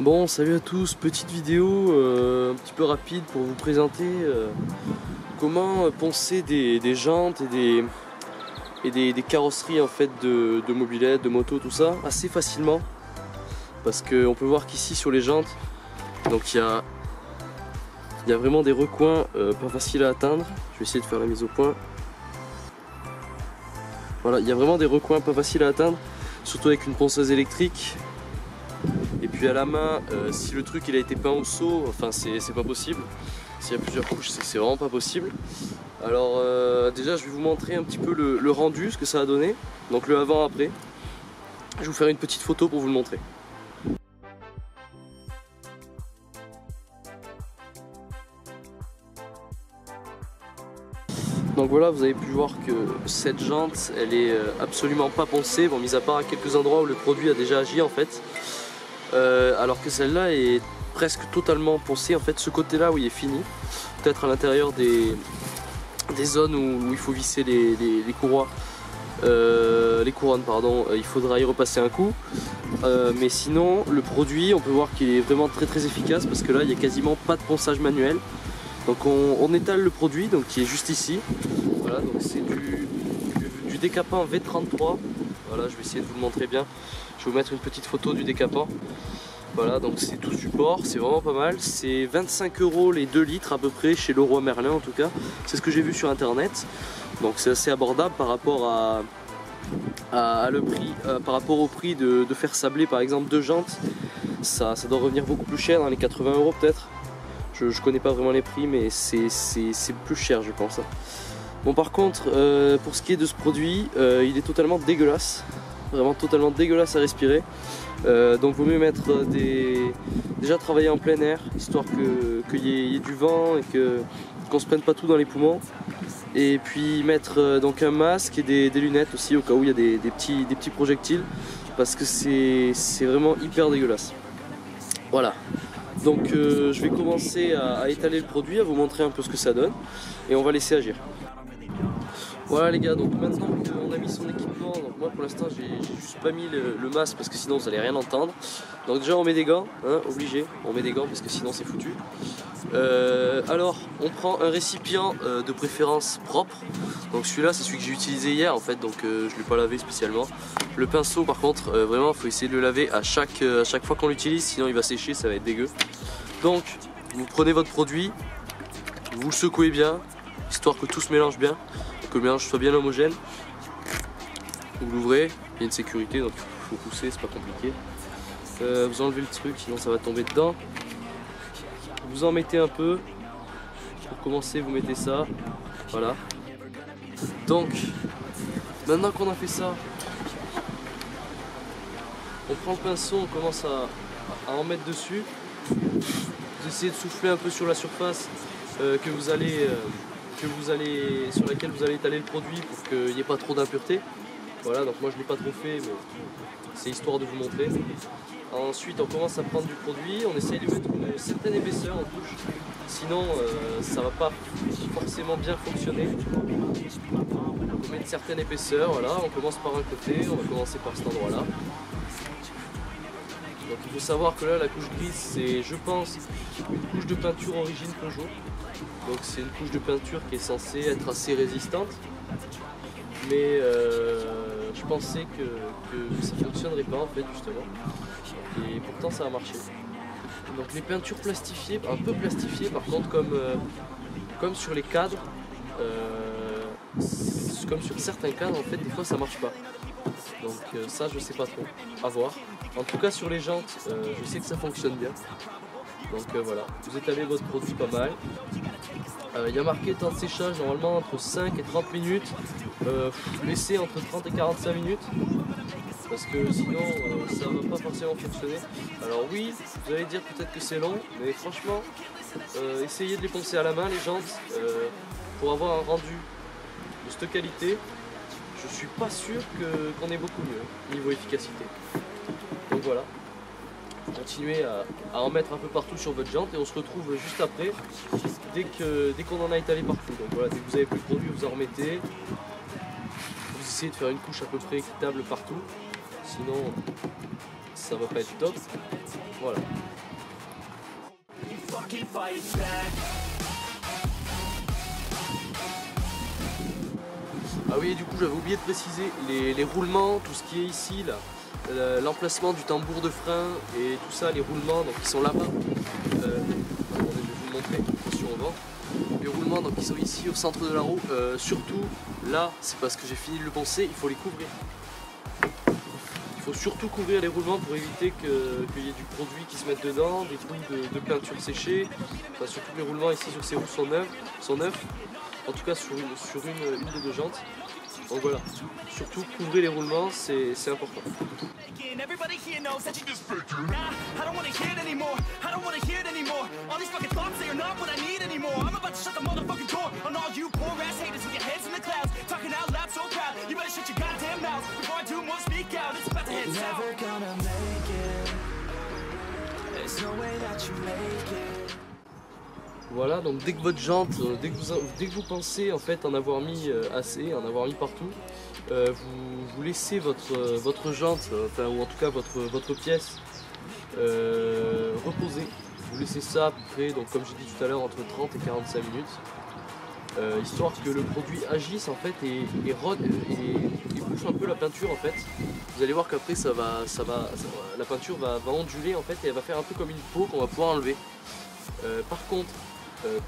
Bon, salut à tous, petite vidéo un petit peu rapide pour vous présenter comment poncer des jantes et des carrosseries en fait de mobylettes, de motos, tout ça assez facilement, parce qu'on peut voir qu'ici sur les jantes, donc il y a vraiment des recoins pas faciles à atteindre. Je vais essayer de faire la mise au point. Voilà, il y a vraiment des recoins pas faciles à atteindre, surtout avec une ponceuse électrique. Et puis à la main, si le truc il a été peint au seau, enfin c'est pas possible. S'il y a plusieurs couches, c'est vraiment pas possible. Alors déjà je vais vous montrer un petit peu le rendu, ce que ça a donné. Donc le avant-après. Je vais vous faire une petite photo pour vous le montrer. Donc voilà, vous avez pu voir que cette jante, elle est absolument pas poncée, bon, mis à part à quelques endroits où le produit a déjà agi en fait. Alors que celle-là est presque totalement poncée. En fait, ce côté-là où il est fini, peut-être à l'intérieur des zones où il faut visser les courroies, les couronnes, pardon, il faudra y repasser un coup. Mais sinon, le produit, on peut voir qu'il est vraiment très efficace parce que là, il n'y a quasiment pas de ponçage manuel. Donc on étale le produit, donc qui est juste ici. Voilà, donc c'est du décapant V33. Voilà, je vais essayer de vous le montrer bien. Je vais vous mettre une petite photo du décapant. Voilà, donc c'est tout support, c'est vraiment pas mal. C'est 25 € les 2 litres à peu près chez Leroy Merlin en tout cas. C'est ce que j'ai vu sur internet. Donc c'est assez abordable par rapport par rapport au prix de faire sabler par exemple 2 jantes. Ça doit revenir beaucoup plus cher, dans les 80 € peut-être. Je connais pas vraiment les prix, mais c'est plus cher je pense. Bon, par contre, pour ce qui est de ce produit, il est totalement dégueulasse. Vraiment totalement dégueulasse à respirer. Donc vaut mieux mettre déjà travailler en plein air, histoire qu'il y ait du vent et qu'on se prenne pas tout dans les poumons. Et puis mettre donc un masque et des lunettes aussi au cas où il y a des petits projectiles, parce que c'est vraiment hyper dégueulasse. Voilà. Donc je vais commencer à étaler le produit, à vous montrer un peu ce que ça donne et on va laisser agir. Voilà les gars, donc maintenant qu'on a mis son équipement, donc moi pour l'instant j'ai juste pas mis le masque parce que sinon vous allez rien entendre. Donc déjà on met des gants, hein, obligé, on met des gants parce que sinon c'est foutu. Alors on prend un récipient de préférence propre. Donc celui-là c'est celui que j'ai utilisé hier en fait, donc je ne l'ai pas lavé spécialement. Le pinceau par contre vraiment il faut essayer de le laver à chaque fois qu'on l'utilise, sinon il va sécher, ça va être dégueu. Donc vous prenez votre produit, vous le secouez bien, histoire que tout se mélange bien, que le mélange soit bien homogène. Vous l'ouvrez, il y a une sécurité donc il faut pousser, c'est pas compliqué. Vous enlevez le truc sinon ça va tomber dedans. Vous en mettez un peu. Pour commencer vous mettez ça. Voilà. Donc maintenant qu'on a fait ça, on prend le pinceau, on commence à en mettre dessus. Vous essayez de souffler un peu sur la surface sur laquelle vous allez étaler le produit pour qu'il n'y ait pas trop d'impuretés. Voilà, donc moi je ne l'ai pas trop fait, mais c'est histoire de vous montrer. Ensuite on commence à prendre du produit, on essaye de mettre une certaine épaisseur en touche, sinon ça ne va pas forcément bien fonctionner. On met une certaine épaisseur, voilà, on commence par un côté, on va commencer par cet endroit là. Donc il faut savoir que là la couche grise c'est, je pense, une couche de peinture origine Peugeot. Donc c'est une couche de peinture qui est censée être assez résistante. Mais je pensais que ça ne fonctionnerait pas en fait justement. Et pourtant ça a marché. Donc les peintures plastifiées, un peu plastifiées par contre comme sur les cadres, comme sur certains cadres en fait des fois ça marche pas. Donc ça je sais pas trop, à voir. En tout cas sur les jantes, je sais que ça fonctionne bien. Donc voilà, vous étalez votre produit pas mal. Il y a marqué temps de séchage normalement entre 5 et 30 minutes. Laissez entre 30 et 45 minutes. Parce que sinon ça va pas forcément fonctionner. Alors oui, vous allez dire peut-être que c'est long, mais franchement, essayez de les poncer à la main les jantes pour avoir un rendu de cette qualité. Je suis pas sûr qu'on ait beaucoup mieux niveau efficacité. Donc voilà. Continuez à en mettre un peu partout sur votre jante et on se retrouve juste après dès qu'on en a étalé partout. Donc voilà, dès que vous avez plus de produit, vous en remettez. Vous essayez de faire une couche à peu près équitable partout, sinon ça va pas être top. Voilà. Ah oui, et du coup j'avais oublié de préciser les roulements, tout ce qui est ici là, l'emplacement du tambour de frein et tout ça, les roulements donc ils sont là-bas. Attendez, je vais vous le montrer, attention au vent. Les roulements donc ils sont ici au centre de la roue. Surtout là, c'est parce que j'ai fini de le penser, il faut les couvrir. Il faut surtout couvrir les roulements pour éviter qu'il y ait du produit qui se mette dedans, des couilles de peinture séchée. Enfin, surtout que les roulements ici sur ces roues sont neufs. En tout cas sur une des deux jantes. Donc voilà, surtout couvrez les roulements, c'est important. Voilà, donc dès que votre jante, dès que vous pensez en fait en avoir mis assez, en avoir mis partout, vous laissez votre jante, enfin, ou en tout cas votre pièce reposer. Vous laissez ça à peu près, donc comme j'ai dit tout à l'heure, entre 30 et 45 minutes, histoire que le produit agisse en fait et bouge un peu la peinture en fait. Vous allez voir qu'après la peinture va onduler en fait et elle va faire un peu comme une peau qu'on va pouvoir enlever. Par contre,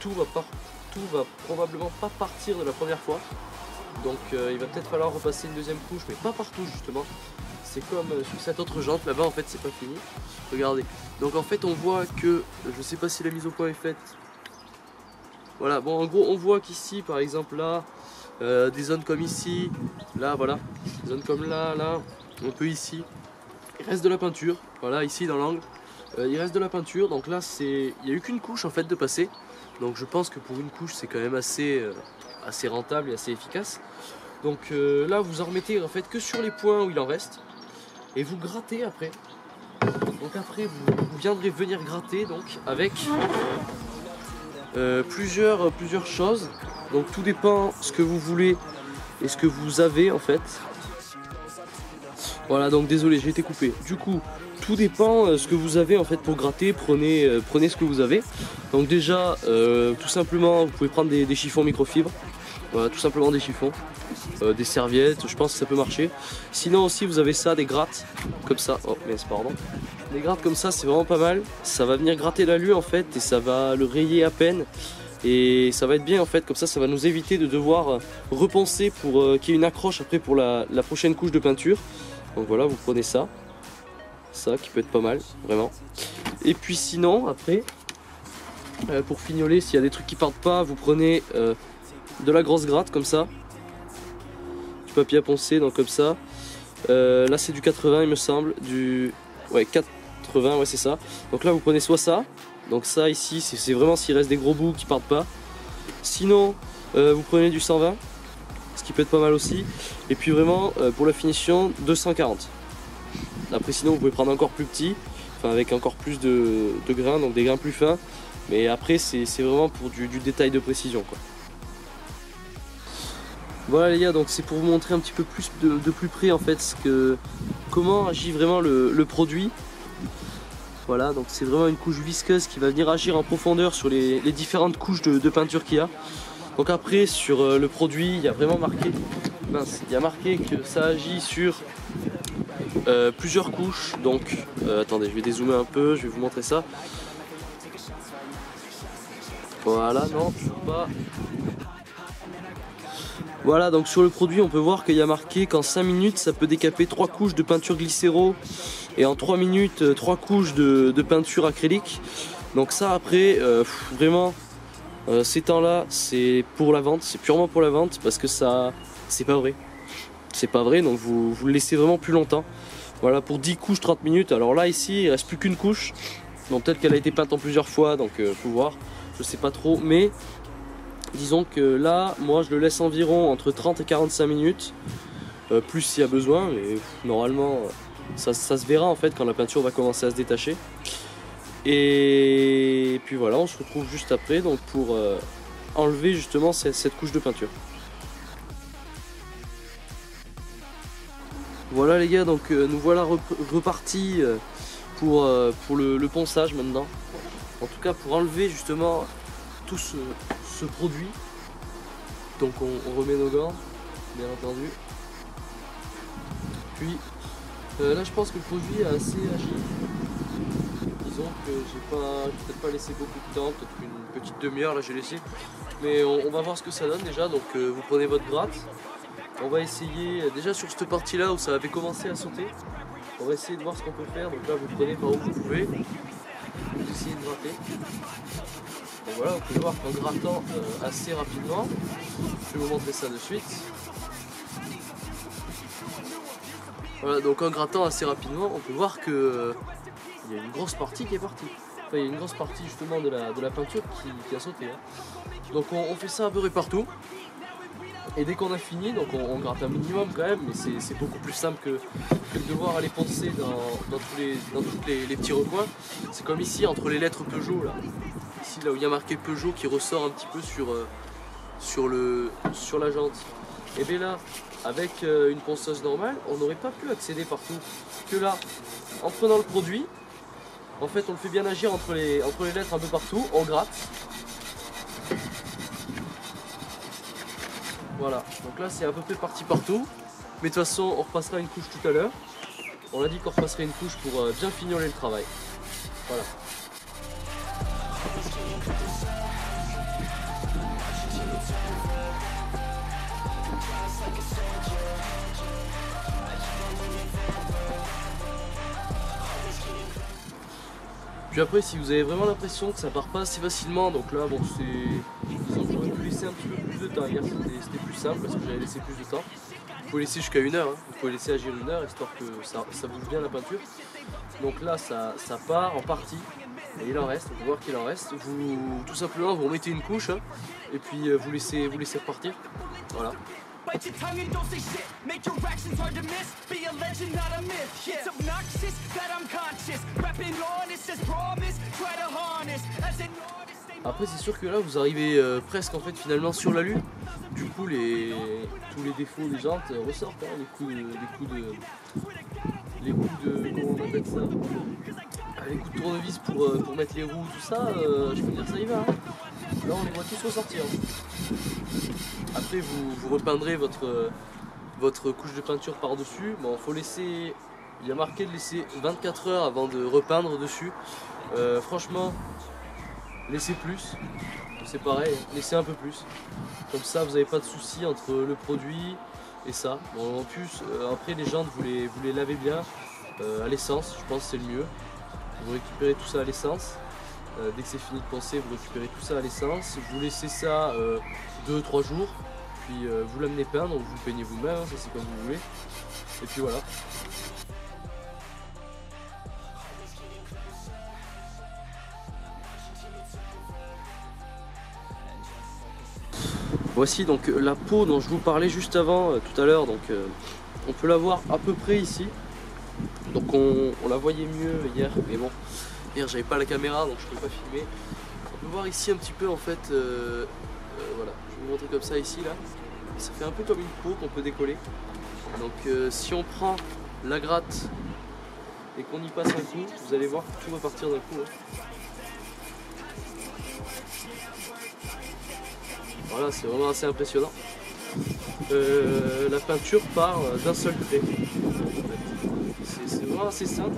tout va probablement pas partir de la première fois, donc il va peut-être falloir repasser une deuxième couche, mais pas partout justement. C'est comme sur cette autre jante là-bas, en fait c'est pas fini. Regardez, donc en fait on voit que, je sais pas si la mise au point est faite. Voilà, bon en gros on voit qu'ici par exemple là, des zones comme ici, là voilà, des zones comme là, un peu ici, il reste de la peinture, voilà ici dans l'angle. Il reste de la peinture, donc là il n'y a eu qu'une couche en fait de passer, donc je pense que pour une couche c'est quand même assez rentable et assez efficace. Donc là vous en remettez en fait que sur les points où il en reste et vous grattez après. Donc après vous viendrez venir gratter donc avec plusieurs choses, donc tout dépend ce que vous voulez et ce que vous avez en fait. Voilà, donc désolé j'ai été coupé, du coup tout dépend ce que vous avez en fait pour gratter, prenez ce que vous avez. Donc déjà tout simplement vous pouvez prendre des chiffons microfibres, voilà, tout simplement des chiffons, des serviettes, je pense que ça peut marcher. Sinon aussi vous avez ça, des grattes comme ça, oh mince pardon, des grattes comme ça c'est vraiment pas mal, ça va venir gratter l'alu en fait et ça va le rayer à peine. Et ça va être bien en fait, comme ça va nous éviter de devoir repenser pour qu'il y ait une accroche après pour la prochaine couche de peinture. Donc voilà, vous prenez ça qui peut être pas mal, vraiment. Et puis sinon, après, pour fignoler, s'il y a des trucs qui partent pas, vous prenez de la grosse gratte, comme ça. Du papier à poncer, donc comme ça. Là c'est du 80 il me semble, ouais 80, ouais c'est ça. Donc là vous prenez soit ça, donc ça ici c'est vraiment s'il reste des gros bouts qui partent pas. Sinon vous prenez du 120, ce qui peut être pas mal aussi. Et puis vraiment pour la finition 240. Après sinon vous pouvez prendre encore plus petit, enfin avec encore plus de grains, donc des grains plus fins. Mais après c'est vraiment pour du détail de précision quoi. Voilà les gars, donc c'est pour vous montrer un petit peu plus de plus près en fait comment agit vraiment le produit. Voilà, donc c'est vraiment une couche visqueuse qui va venir agir en profondeur sur les différentes couches de peinture qu'il y a. Donc après sur le produit il y a vraiment marqué, il y a marqué que ça agit sur plusieurs couches. Donc attendez, je vais dézoomer un peu, je vais vous montrer ça. Voilà, non, toujours pas. Voilà, donc sur le produit on peut voir qu'il y a marqué qu'en 5 minutes ça peut décaper 3 couches de peinture glycéro et en 3 minutes 3 couches de peinture acrylique. Donc ça après vraiment ces temps là c'est pour la vente, c'est purement pour la vente parce que ça c'est pas vrai. C'est pas vrai, donc vous le laissez vraiment plus longtemps. Voilà, pour 10 couches 30 minutes. Alors là ici il reste plus qu'une couche, donc peut-être qu'elle a été peinte en plusieurs fois, donc faut voir, je sais pas trop, mais disons que là, moi je le laisse environ entre 30 et 45 minutes, plus s'il y a besoin, mais normalement ça se verra en fait quand la peinture va commencer à se détacher. Et puis voilà, on se retrouve juste après donc pour enlever justement cette couche de peinture. Voilà les gars, donc nous voilà repartis pour le ponçage maintenant. En tout cas pour enlever justement tout ce produit. Donc on remet nos gants, bien entendu. Puis là je pense que le produit est assez agi. Disons que j'ai peut-être pas laissé beaucoup de temps, peut-être une petite demi-heure là j'ai laissé. Mais on va voir ce que ça donne déjà. Donc vous prenez votre gratte. On va essayer déjà sur cette partie là où ça avait commencé à sauter. On va essayer de voir ce qu'on peut faire. Donc là vous prenez par où vous pouvez. Vous essayez de gratter. Donc voilà, vous pouvez voir qu'en grattant assez rapidement, je vais vous montrer ça de suite. Voilà, donc en grattant assez rapidement, on peut voir que il y a une grosse partie qui est partie. Enfin, il y a une grosse partie justement de la peinture qui a sauté. Hein. Donc on fait ça à peu près partout. Et dès qu'on a fini, donc on gratte un minimum quand même, mais c'est beaucoup plus simple que de devoir aller poncer dans tous les petits recoins. C'est comme ici, entre les lettres Peugeot, là. Ici, là où il y a marqué Peugeot qui ressort un petit peu sur la jante. Et bien là, avec une ponceuse normale, on n'aurait pas pu accéder partout. Que là, en prenant le produit, en fait on le fait bien agir entre les lettres un peu partout, on gratte. Voilà, donc là c'est à peu près parti partout. Mais de toute façon on repassera une couche tout à l'heure. On a dit qu'on repasserait une couche pour bien fignoler le travail. Voilà. Puis après, si vous avez vraiment l'impression que ça part pas assez facilement, donc là, bon, disons que j'aurais pu laisser un petit peu plus de temps. Hier, c'était plus simple parce que j'avais laissé plus de temps. Vous pouvez laisser jusqu'à 1 heure, hein. Vous pouvez laisser agir 1 heure histoire que ça bouge bien la peinture. Donc là, ça part en partie. Et il en reste, on peut voir qu'il en reste. Tout simplement, vous remettez une couche hein, et puis vous laissez repartir. Voilà. Bite your tongue and don't say shit. Make your actions hard to miss. Be a legend, not a myth. Yeah. It's obnoxious that I'm conscious. Rapping honest as promise. Try to harness as an artist. Après c'est sûr que là vous arrivez presque en fait finalement sur la lune. Du coup tous les défauts des jantes ressortent. Hein, les coups de comment on appelle ça, les coups de tournevis pour mettre les roues, tout ça. Je peux dire ça y va. Hein. Là on les voit tous ressortir. Après vous repeindrez votre couche de peinture par dessus. Bon, faut laisser, il y a marqué de laisser 24 heures avant de repeindre dessus. Franchement, laissez plus, c'est pareil, laissez un peu plus. Comme ça vous n'avez pas de soucis entre le produit et ça. Bon, en plus après les jantes vous les lavez bien à l'essence, je pense que c'est le mieux. Vous récupérez tout ça à l'essence. Dès que c'est fini de poncer, vous récupérez tout ça à l'essence. Vous laissez ça 2-3 jours, puis vous l'amenez peindre, vous le peignez vous-même, ça c'est comme vous voulez. Et puis voilà. Voici donc la peau dont je vous parlais juste avant, tout à l'heure. Donc on peut la voir à peu près ici. Donc on la voyait mieux hier, mais bon. Hier j'avais pas la caméra donc je ne pouvais pas filmer. On peut voir ici un petit peu en fait, voilà, je vais vous montrer comme ça ici là. Ça fait un peu comme une peau qu'on peut décoller. Donc si on prend la gratte et qu'on y passe un coup, vous allez voir que tout va partir d'un coup. Hein. Voilà, c'est vraiment assez impressionnant. La peinture part d'un seul trait. C'est vraiment assez simple.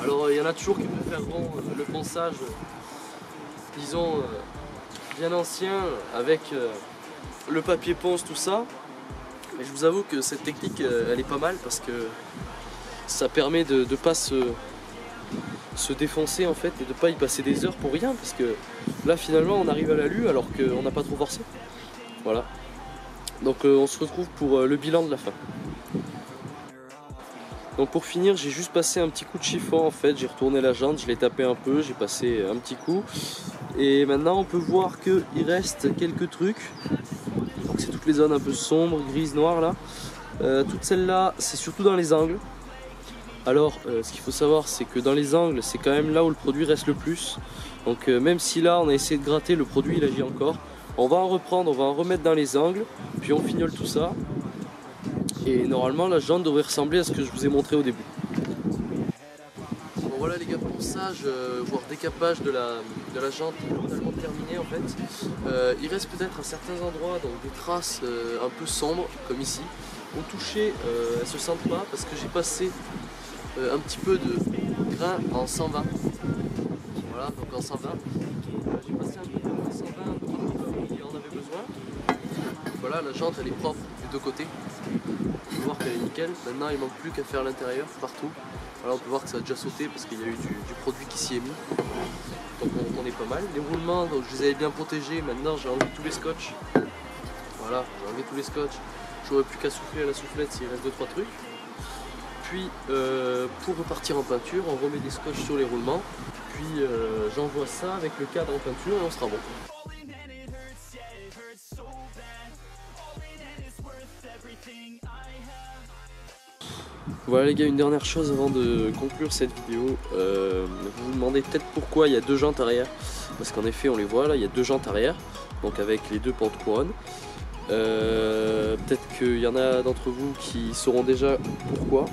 Alors il y en a toujours qui préféreront le ponçage, disons, bien ancien, avec le papier ponce, tout ça. Mais je vous avoue que cette technique, elle est pas mal parce que ça permet de ne pas se défoncer en fait et de ne pas y passer des heures pour rien. Parce que là finalement on arrive à la lue alors qu'on n'a pas trop forcé. Voilà. Donc on se retrouve pour le bilan de la fin. Donc pour finir, j'ai juste passé un petit coup de chiffon en fait, j'ai retourné la jante, je l'ai tapé un peu, j'ai passé un petit coup. Et maintenant on peut voir qu'il reste quelques trucs. Donc c'est toutes les zones un peu sombres, grises, noires là. Toutes celles-là, c'est surtout dans les angles. Alors ce qu'il faut savoir c'est que dans les angles, c'est quand même là où le produit reste le plus. Donc même si là on a essayé de gratter, le produit il agit encore. On va en reprendre, on va en remettre dans les angles, puis on fignole tout ça. Et normalement la jante devrait ressembler à ce que je vous ai montré au début. Voilà les gars, ponçage, voire décapage de la jante totalement terminé en fait. Il reste peut-être à certains endroits donc des traces un peu sombres comme ici. Au toucher, elles se sentent pas parce que j'ai passé un petit peu de grain en 120. Voilà, donc en 120. J'ai passé un peu de grain en 120 un peu partout où il en avait besoin. Voilà, la jante elle est propre des deux côtés. On peut voir qu'elle est nickel. Maintenant il manque plus qu'à faire l'intérieur partout. Voilà, on peut voir que ça a déjà sauté parce qu'il y a eu du produit qui s'y est mis. Donc on est pas mal. Les roulements, donc je les avais bien protégés. Maintenant j'ai enlevé tous les scotch. Voilà, j'ai enlevé tous les scotch. J'aurais plus qu'à souffler à la soufflette s'il reste 2-3 trucs. Puis pour repartir en peinture, on remet des scotch sur les roulements. Puis j'envoie ça avec le cadre en peinture et on sera bon. Voilà les gars, une dernière chose avant de conclure cette vidéo. Vous vous demandez peut-être pourquoi il y a deux jantes arrière. Parce qu'en effet on les voit là, il y a deux jantes arrière. Donc avec les deux pentes couronnes. Peut-être qu'il y en a d'entre vous qui sauront déjà pourquoi.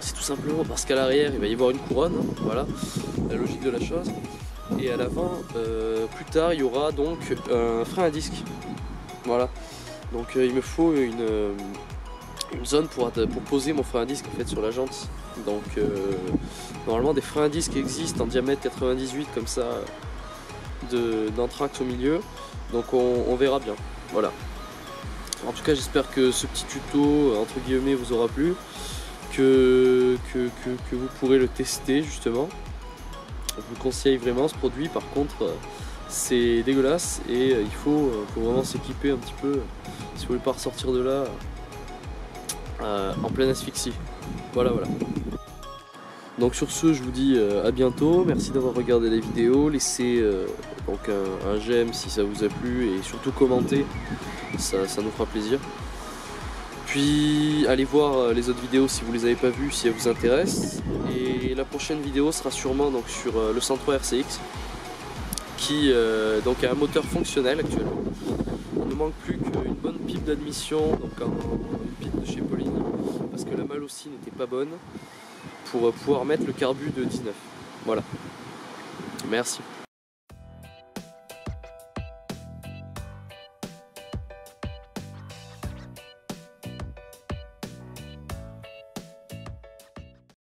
C'est tout simplement parce qu'à l'arrière il va y avoir une couronne, hein, voilà la logique de la chose. Et à l'avant, plus tard il y aura donc un frein à disque. Voilà. Donc il me faut une zone pour poser mon frein à disque en fait sur la jante. Donc normalement des freins à disque existent en diamètre 98 comme ça d'anthrax au milieu. Donc on verra bien. Voilà. En tout cas j'espère que ce petit tuto entre guillemets vous aura plu, que vous pourrez le tester justement. Je vous conseille vraiment ce produit, par contre c'est dégueulasse et il faut vraiment s'équiper un petit peu si vous voulez pas ressortir de là en pleine asphyxie. Voilà. Donc sur ce je vous dis à bientôt, merci d'avoir regardé la vidéo, laissez donc un j'aime si ça vous a plu et surtout commentez, ça nous fera plaisir. Puis allez voir les autres vidéos si vous les avez pas vues, si elles vous intéressent. Et la prochaine vidéo sera sûrement donc sur le 103 RCX qui donc a un moteur fonctionnel actuellement. Il ne manque plus qu'une bonne pipe d'admission, donc une pipe de chez Polini, parce que la malle aussi n'était pas bonne, pour pouvoir mettre le carbu de 19. Voilà. Merci.